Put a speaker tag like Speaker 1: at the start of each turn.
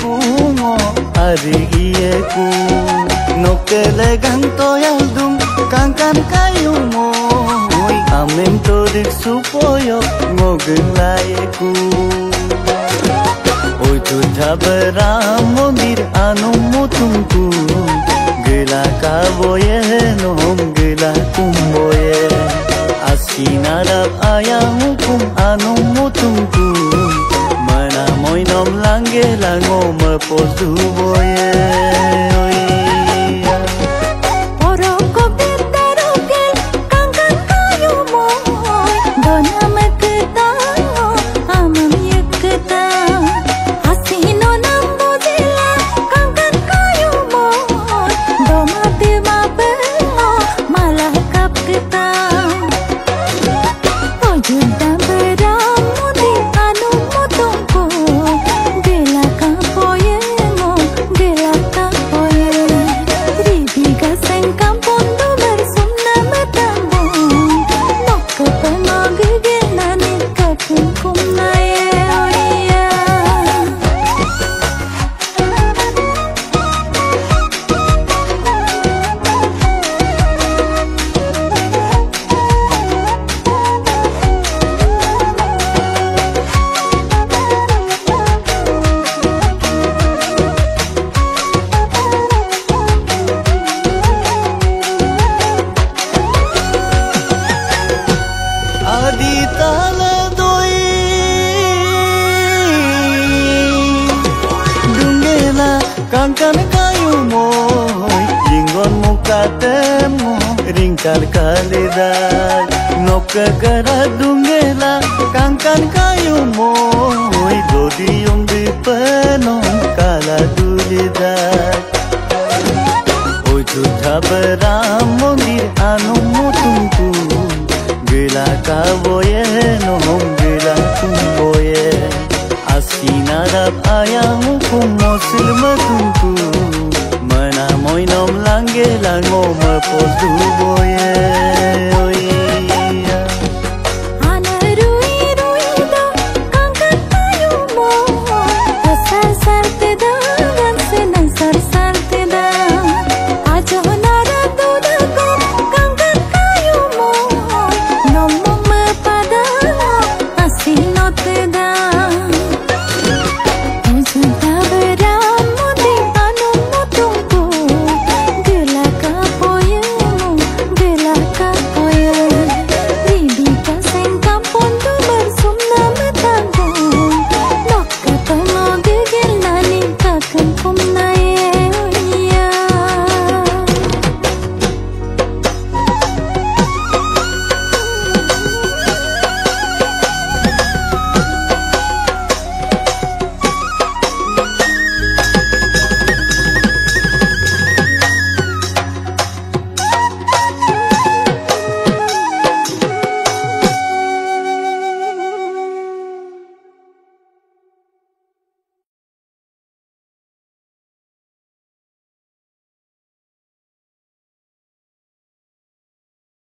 Speaker 1: kungo arigie ku nokele ganto yaldum kankan kayumo amem todik supoyo ngoglaye ku oi tu thabra mondir anumutumku gela kaboye nom gela kumboye asinarap ayamukum anumutumku mana moinom langge lango meposu boye Kankan kayu moy lingon muka temo ringkal kalidat nokka kara dungela kankan kayu moy dodium di penom kala dulidat oi tu thabra mondir anumutumku gela kaboye nom gela kumboye asinarap ayamukum mosil matumku mana moinom langge lango meposu boye